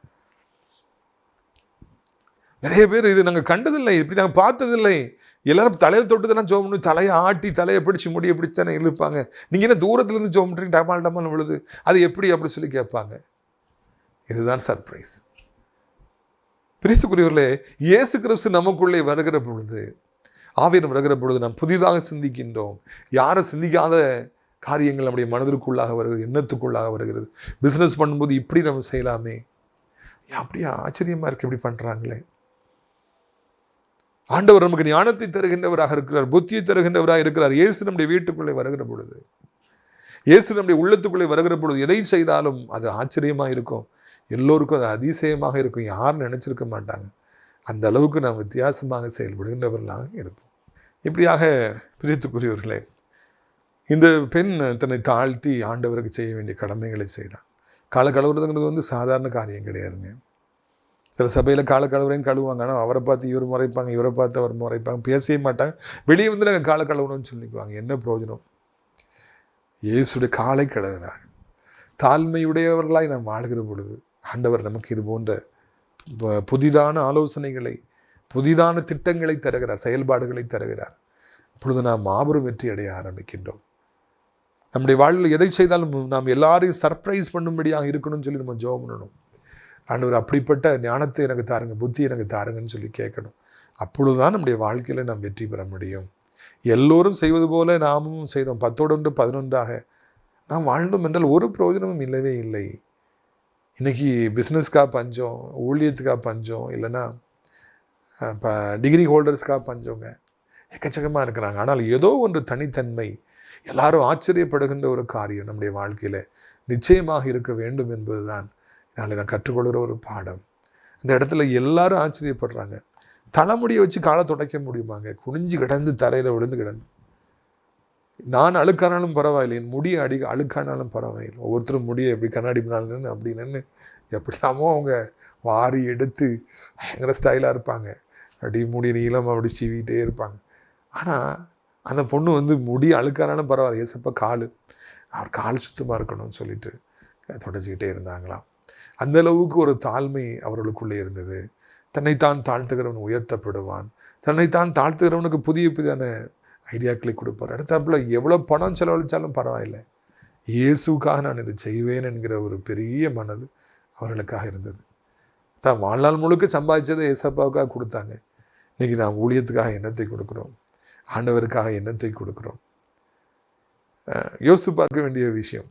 நிறைய பேர் இது நாங்கள் கண்டதில்லை, இப்படி நாங்கள் பார்த்ததில்லை. எல்லாரும் தலையில் தொட்டு தானே ஜோம் பண்ணி, தலையை ஆட்டி தலையை பிடிச்சி முடியை பிடிச்சி தானே இழுப்பாங்க. நீங்கள் என்ன தூரத்துலேருந்து ஜோம் பண்ணுறீங்க, டமால் விழுது, அது எப்படி அப்படி சொல்லி கேட்பாங்க. இதுதான் சர்ப்ரைஸ். பிரித்துக்குரியவர்களே, இயேசு கிறிஸ்து நமக்குள்ளே வருகிற பொழுது, ஆவியானவர் வருகிற பொழுது நாம் புதிதாக சிந்திக்கின்றோம். யாரை சிந்திக்காத காரியங்கள் நம்முடைய மனதிற்குள்ளாக வருகிறது, எண்ணத்துக்குள்ளாக வருகிறது. பிஸ்னஸ் பண்ணும்போது இப்படி நம்ம செய்யலாமே, அப்படியே ஆச்சரியமாக இருக்கு, இப்படி பண்ணுறாங்களே. ஆண்டவர் நமக்கு ஞானத்தை தருகின்றவராக இருக்கிறார், புத்தியை தருகின்றவராக இருக்கிறார். இயேசு நம்முடைய வீட்டுக்குள்ளே வருகிற பொழுது, இயேசு நம்முடைய உள்ளத்துக்குள்ளே வருகிற பொழுது எதை செய்தாலும் அது ஆச்சரியமாக இருக்கும். எல்லோருக்கும் அது அதிசயமாக இருக்கும். யாரும் நினச்சிருக்க மாட்டாங்க. அந்த அளவுக்கு நாம் வித்தியாசமாக செயல்படுகின்றவர்களாக இருப்போம். இப்படியாக பிரியத்துக்குரியவர்களே, இந்த பெண் தன்னை தாழ்த்தி ஆண்டவருக்கு செய்ய வேண்டிய கடமைகளை செய்தான். காலை கழுவுறதுங்கிறது சாதாரண காரியம் கிடையாதுங்க. சில சபையில் காலை கழுவுறேன்னு கழுவுவாங்க. ஆனால் அவரை பார்த்து இவர் முறைப்பாங்க, இவரை பார்த்து அவர் முறைப்பாங்க, பேசவே மாட்டாங்க. வெளியே நாங்கள் காலை கழுவணும்னு சொல்லிக்குவாங்க. என்ன பிரயோஜனம்? இயேசுடைய காலை கழுவினார். தாழ்மையுடையவர்களாய் நாம் வாழ்கிற பொழுது ஆண்டவர் நமக்கு இது போன்ற புதிதான ஆலோசனைகளை, புதிதான திட்டங்களை தருகிறார், செயல்பாடுகளை தருகிறார். இப்பொழுது நாம் மாபெரும் வெற்றி அடைய ஆரம்பிக்கின்றோம். நம்முடைய வாழ்வில் எதை செய்தாலும் நாம் எல்லாரையும் சர்ப்ரைஸ் பண்ணும்படியாக இருக்கணும்னு சொல்லி நம்ம ஜெபம் பண்ணணும். ஆண்டவர் அப்படிப்பட்ட ஞானத்தை எனக்கு தாருங்க, புத்தி எனக்கு தாருங்கன்னு சொல்லி கேட்கணும். அப்பொழுதுதான் நம்முடைய வாழ்க்கையில் நாம் வெற்றி பெற முடியும். எல்லோரும் செய்வது போல நாமும் செய்தோம். 10 11 நாம் வாழ்ந்தோம் என்றால் ஒரு பிரயோஜனமும் இல்லவே இல்லை. இன்றைக்கி பிஸ்னஸ்க்காக பஞ்சம், ஊழியத்துக்காக பஞ்சம், இல்லைன்னா இப்போ டிகிரி ஹோல்டர்ஸ்க்காக பஞ்சங்க, எக்கச்சக்கமாக இருக்கிறாங்க. ஆனால் ஏதோ ஒன்று தனித்தன்மை, எல்லாரும் ஆச்சரியப்படுகின்ற ஒரு காரியம் நம்முடைய வாழ்க்கையில் நிச்சயமாக இருக்க வேண்டும் என்பது தான் நாளை நான் கற்றுக்கொள்கிற ஒரு பாடம். இந்த இடத்துல எல்லாரும் ஆச்சரியப்படுறாங்க. தலைமுடியை வச்சு காலை துடைக்க முடியுமாங்க? குனிஞ்சு கிடந்து தரையில் விழுந்து கிடந்து. நான் அழுக்கானாலும் பரவாயில்லை, என் முடியை அழுக்கானாலும் பரவாயில்லை. ஒவ்வொருத்தரும் முடியை எப்படி கண்ணாடி பின்னால் நின்று அப்படி நின்று எப்படிலாமோ அவங்க வாரி எடுத்து பயங்கர ஸ்டைலாக இருப்பாங்க. அப்படி முடி நீளம் அப்படி சீவிட்டே இருப்பாங்க. ஆனால் அந்த பொண்ணு முடி அழுக்கானாலும் பரவாயில்ல, ஏசப்பா அவர் கால் சுத்தமாக இருக்கணும்னு சொல்லிட்டு தொடச்சிக்கிட்டே இருந்தாங்களாம். அந்த அளவுக்கு ஒரு தாழ்மை அவர்களுக்குள்ளே இருந்தது. தன்னைத்தான் தாழ்த்துகிறவன் உயர்த்தப்படுவான். தன்னைத்தான் தாழ்த்துகிறவனுக்கு புதிய புதிதான ஐடியாக்களை கொடுப்பார். அடுத்தாப்புல எவ்வளோ பணம் செலவழித்தாலும் பரவாயில்லை, இயேசுக்காக நான் இதை செய்வேன் என்கிற ஒரு பெரிய மனது அவர்களுக்காக இருந்தது. தான் வாழ்நாள் முழுக்க சம்பாதிச்சதை ஏசப்பாவுக்காக கொடுத்தாங்க. இன்றைக்கி நாம் ஊழியத்துக்காக எண்ணத்தை கொடுக்குறோம், ஆண்டவருக்காக எண்ணத்தை கொடுக்குறோம். யோசித்து பார்க்க வேண்டிய விஷயம்.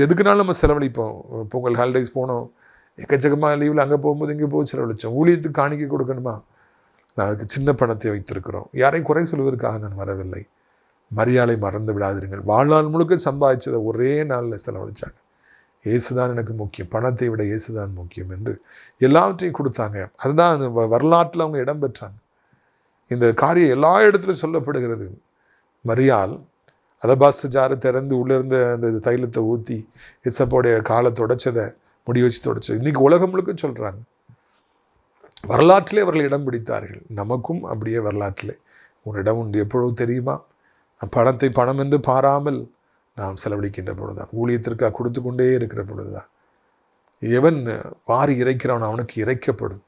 எதுக்குனாலும் நம்ம செலவழிப்போம். பொங்கல் ஹாலிடேஸ் போனோம், எக்கச்சக்கமாக லீவில் அங்கே போகும்போது இங்கே போய் செலவழித்தோம். ஊழியத்துக்கு காணிக்கை கொடுக்கணுமா? நான் அதுக்கு சின்ன பணத்தை வைத்திருக்கிறோம். யாரையும் குறை சொல்வதற்காக நான் வரவில்லை. மரியாதை மறந்து விடாதிருங்கள். வாழ்நாள் முழுக்க சம்பாதிச்சதை ஒரே நாளில் செலவழித்தாங்க. இயேசுதான் எனக்கு முக்கியம், பணத்தை விட இயேசுதான் முக்கியம் என்று எல்லாவற்றையும் கொடுத்தாங்க. அதுதான் அந்த வரலாற்றில் அவங்க இடம் பெற்றாங்க. இந்த காரியம் எல்லா இடத்துலையும் சொல்லப்படுகிறது. மரியாள் அலபாஸ்டர் ஜாரை திறந்து உள்ளே இருந்த அந்த தைலத்தை ஊற்றி இசப்போடைய காலை தொடச்சதை, முடி வச்சு தொடச்சது. இன்றைக்கி உலகம் முழுக்க சொல்கிறாங்க. வரலாற்றிலே அவர்கள் இடம் பிடித்தார்கள். நமக்கும் அப்படியே வரலாற்றிலே ஒரு இடம் உண்டு. எப்பொழுது தெரியுமா? பணத்தை பணம் என்று பாராமல் நாம் செலவழிக்கின்ற பொழுதுதான், ஊழியத்திற்காக கொடுத்து கொண்டே இருக்கிற பொழுதுதான். எவன் வாரி இறைக்கிறான் அவனுக்கு இறைக்கப்படும்.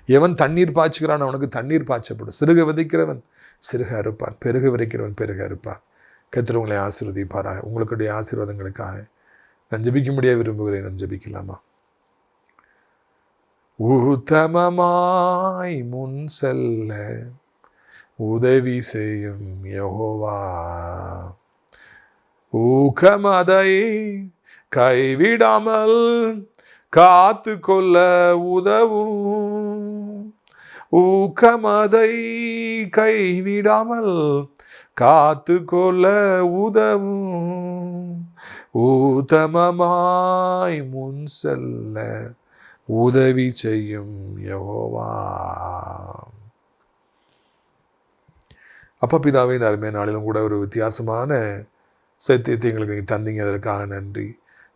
எவன் தண்ணீர் பாய்ச்சுகிறான் அவனுக்கு தண்ணீர் பாய்ச்சப்படும். சிறுக விதைக்கிறவன் சிறுக அறுப்பான், பெருக விதைக்கிறவன் பெருக அறுப்பான். கர்த்தர் உங்களை ஆசீர்வதிப்பாராக. உங்களுடைய ஆசீர்வாதங்களுக்காக நான் ஜெபிக்கும்படியாக விரும்புகிறேன். நாம் ஜெபிக்கலாமா? உத்தமமாய் முன் செல்ல உதவி செய்யும் யெகோவா, ஊக்கமதை கைவிடாமல் காத்து கொள்ள உதவும். ஊக்கமதை கைவிடாமல் காத்து கொள்ள உதவும். உத்தமமாய் முன் செல்ல உதவி செய்யும் யெகோவா. அப்பா பிதாவே, இந்த அருமையான நாளிலும் கூட ஒரு வித்தியாசமான சத்தியத்தை எங்களுக்கு நீங்கள் தந்தீங்க, அதற்காக நன்றி.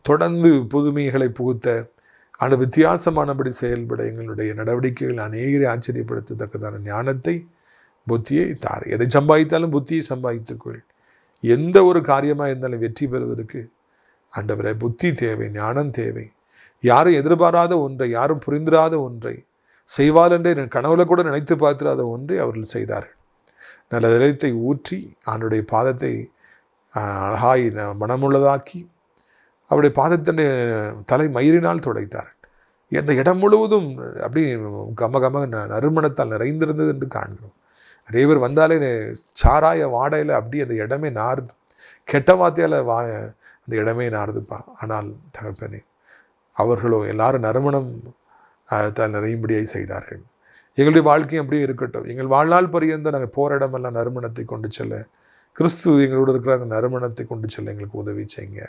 தொடர்ந்து புதுமைகளை புகுத்த அந்த வித்தியாசமானபடி செயல்பட எங்களுடைய நடவடிக்கைகள் அநேகரை ஆச்சரியப்படுத்தத்தக்கதான ஞானத்தை, புத்தியை தார். எதை சம்பாதித்தாலும் புத்தியை சம்பாதித்துக்கொள். எந்த ஒரு காரியமாக இருந்தாலும் வெற்றி பெறுவதற்கு ஆண்டவரே புத்தி தேவை, ஞானம் தேவை. யாரும் எதிர்பாராத ஒன்றை, யாரும் புரிந்திராத ஒன்றை செய்வார் என்று கனவுல கூட நினைத்து பார்த்திராத ஒன்றை அவர்கள் செய்தார்கள். நல்ல இதயத்தை ஊற்றி அவனுடைய பாதத்தை அழகாய் மனமுள்ளதாக்கி அவருடைய பாதத்தினுடைய தலை மயிரினால் துடைத்தார்கள். இந்த இடம் முழுவதும் அப்படி கம நறுமணத்தால் நிறைந்திருந்தது என்று காண்கிறோம். நிறைய பேர் வந்தாலே சாராய வாடையில் அப்படி அந்த இடமே நாறுது. கெட்ட வார்த்தையால் அந்த இடமே நாறுதுப்பா. ஆனால் தகப்பனே, அவர்களோ எல்லாரும் நறுமணம் நிறையும்படியாக செய்தார்கள். எங்களுடைய வாழ்க்கையும் அப்படியே இருக்கட்டும். எங்கள் வாழ்நாள் பரியந்த நாங்கள் போகிற இடமெல்லாம் நறுமணத்தை கொண்டு செல்ல, கிறிஸ்து எங்களோடு இருக்கிற அந்த நறுமணத்தை கொண்டு செல்ல எங்களுக்கு உதவி செய்யுங்க.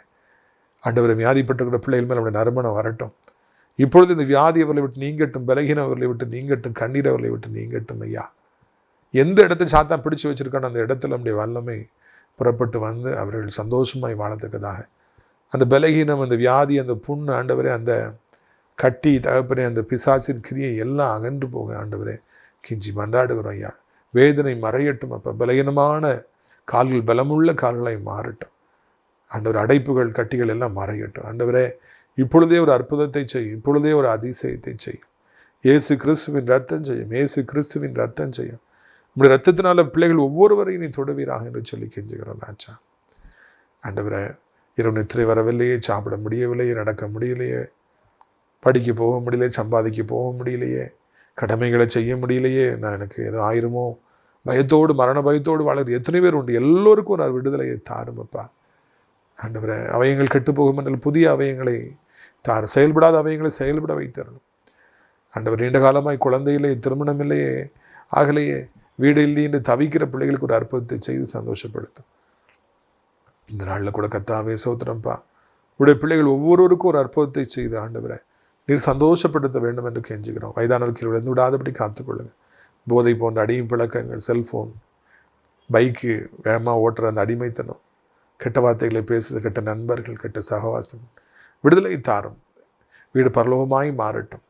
ஆண்டவரை வியாதிப்பட்டிருக்கிற பிள்ளைகள் மேலே நம்முடைய நறுமணம் வரட்டும். இப்பொழுது இந்த வியாதி அவர்களை விட்டு நீங்கட்டும், பலகீனம் அவர்களை விட்டு நீங்கட்டும், கண்ணீர் அவர்களை விட்டு நீங்கட்டும் ஐயா. எந்த இடத்தை சாத்தான் பிடிச்சு வச்சிருக்கானோ அந்த இடத்துல நம்முடைய வல்லமை புறப்பட்டு வந்து அவர்கள் சந்தோஷமாய் வாழத்தக்கதாக அந்த பலகீனம், அந்த வியாதி, அந்த புண்ணு ஆண்டவரே, அந்த கட்டி தகப்பனே, அந்த பிசாசின் கிரியை எல்லாம் அகன்று போக ஆண்டவரே கிஞ்சி மன்றாடுகிறோம் ஐயா. வேதனை மறையட்டும் அப்போ. பலகீனமான கால்கள் பலமுள்ள கால்களை மாறட்டும் ஆண்டவர். அடைப்புகள், கட்டிகள் எல்லாம் மறையட்டும் ஆண்டவரே. இப்பொழுதே ஒரு அற்புதத்தை செய்யும், இப்பொழுதே ஒரு அதிசயத்தை செய்யும். இயேசு கிறிஸ்துவின் ரத்தம் செய்யும், இயேசு கிறிஸ்துவின் ரத்தம் செய்யும். நம்முடைய ரத்தத்தினால பிள்ளைகள் ஒவ்வொருவரையும் நீ தொடுவீராக என்று சொல்லி கெஞ்சுகிறோம் ஆச்சா. ஆண்டவரே, இரவு நித்திரை வரவில்லையே, சாப்பிட முடியவில்லையே, நடக்க முடியலையே, படிக்க போக முடியலையே, சம்பாதிக்க போக முடியலையே, கடமைகளை செய்ய முடியலையே, நான் எனக்கு ஏதோ ஆயிருமோ பயத்தோடு, மரண பயத்தோடு வாழறது எத்தனை பேர் உண்டு. எல்லோருக்கும் ஒரு விடுதலையை தாருமப்பா ஆண்டவரே. அவயங்கள் கெட்டுப்போகும் என்றால் புதிய அவயங்களை தார். செயல்படாத அவயங்களை செயல்பட வைத்தரணும் ஆண்டவர். நீண்ட காலமாய் குழந்தை இல்லையே, திருமணம் இல்லையே, ஆகலையே, வீடு இல்லையே என்று தவிக்கிற பிள்ளைகளுக்கு ஒரு அற்புதத்தை செய்து சந்தோஷப்படுத்தும். இந்த நாளில் கூட கர்த்தாவே சோத்திரம்ப்பா. உடைய பிள்ளைகள் ஒவ்வொருவருக்கும் ஒரு அற்புதத்தை செய்து ஆண்டவரை நீர் சந்தோஷப்படுத்த வேண்டும் என்று கெஞ்சுகிறோம். வயதானவர்கள் விழுந்து விடாதபடி காத்துக்கொள்ளுங்கள். போதை போன்ற அடியும் பழக்கங்கள், செல்ஃபோன், பைக்கு வேகமாக ஓட்டுற அந்த அடிமைத்தனம், கெட்ட வார்த்தைகளை பேசுகிற கெட்ட நண்பர்கள், கெட்ட சகவாசங்கள், விடுதலை தாரும். வீடு பரலோகமாய் மாறட்டும்.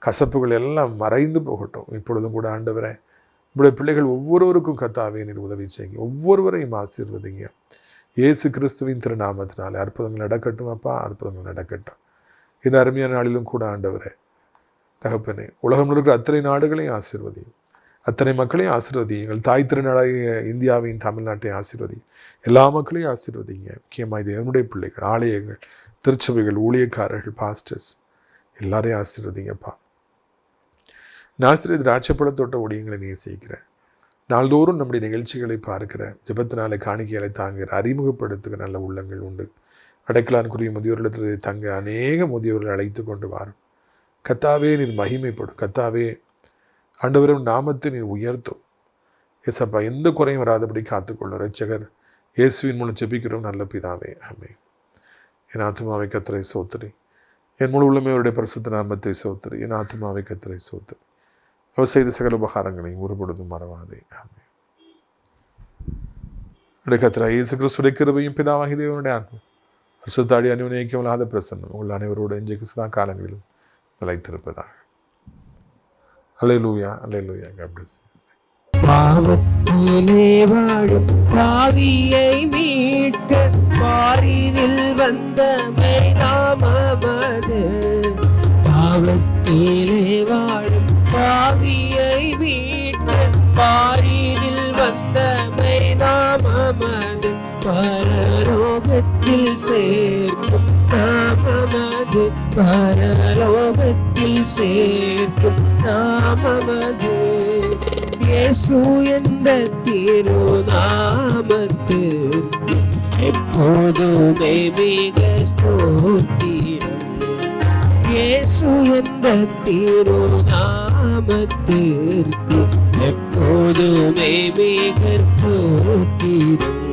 கசப்புகள் எல்லாம் மறைந்து போகட்டும். இப்பொழுதும் கூட ஆண்டவரே, உடைய பிள்ளைகள் ஒவ்வொருவருக்கும் கர்த்தாவே நீர் உதவி செய்யுங்க. ஒவ்வொருவரையும் ஆசீர்வதிங்க. இயேசு கிறிஸ்துவின் திருநாமத்தினாலே அற்புதங்கள் நடக்கட்டும் அப்பா, அற்புதங்கள் நடக்கட்டும். இந்த அருமையான நாளிலும் கூட ஆண்டவரே தகப்பனே, உலகம் இருக்கிற அத்தனை நாடுகளையும் ஆசீர்வதியும், அத்தனை மக்களையும் ஆசீர்வதியும். எங்கள் தாய் திருநாடாகிய இந்தியாவையும் தமிழ்நாட்டையும் ஆசீர்வதியும். எல்லா மக்களையும் ஆசீர்வதிங்க. முக்கியமாக இது என்னுடைய பிள்ளைகள், ஆலயங்கள், திருச்சபைகள், ஊழியக்காரர்கள், பாஸ்டர்ஸ் எல்லாரையும் ஆசீர்வதிங்கப்பா. நாஸ்திரி திராட்சைப்பழத்தோட்ட ஊழியங்களை நேசிக்கிறேன். நாள்தோறும் நம்முடைய நிகழ்ச்சிகளை பார்க்கிற, ஜெபத்தினால காணிக்கைகளை தாங்குகிற, அறிமுகப்படுத்துகிற நல்ல உள்ளங்கள் உண்டு. அடைக்கலான்குரிய முதியோர்களிடத்தில் தங்க அநேக முதியோர்கள் அழைத்து கொண்டு வாரும். கர்த்தாவே நீர் மகிமைப்படும். கர்த்தாவே ஆண்டவரும் நாமத்தை நீர் உயர்த்தும். ஏசப்பா, எந்த குறையும் வராதபடி காத்துக்கொள்ளும். இரட்சகர் இயேசுவின் மூலம் ஜெபிக்கிறோம் நல்ல பிதாவே, ஆமென். என் ஆத்துமாவை கர்த்தரை சோத்திரி, என் முழு உள்ளமே அவருடைய பரிசுத்த நாமத்தை சோத்திரி. என் ஆத்துமாவை கர்த்தரை சோத்திரி, அவர் செய்த சகல உபகாரங்களையும் ஒருபொழுதும் மறவாதே, ஆமென். கர்த்தராகிய இயேசு கிறிஸ்துவின் கிருபையும் பிதாவாகிய தேவனுடைய அன்பும் பரிசுத்தாடி அனுநயிக்கமில்லாத பிரசன்னம் உங்கள் அனைவரோடு இன்றைக்கு சதா காலங்களிலும் நிலைத்திருப்பதாக. அல்லேலூயா, அல்லேலூயா. God bless you. பாவத்திலே வாழும் பாவியை மீட்க பாரினில் வந்த மைதாமது. பாவத்திலே வாழும் பாவியை மீட்க பாரினில் வந்த மைதாமது. பரலோகத்தில் சேர்க்கும் நாமமது, பரலோகத்தில் சேர்க்கும் நாமமது. இயேசு என்ற திருநாமத்துக்கு எப்போதுமே மிக ஸ்தோத்திரம். இயேசு என்ற திருநாமத்திற்கு எப்போதுமே மிக ஸ்தோத்திரம்.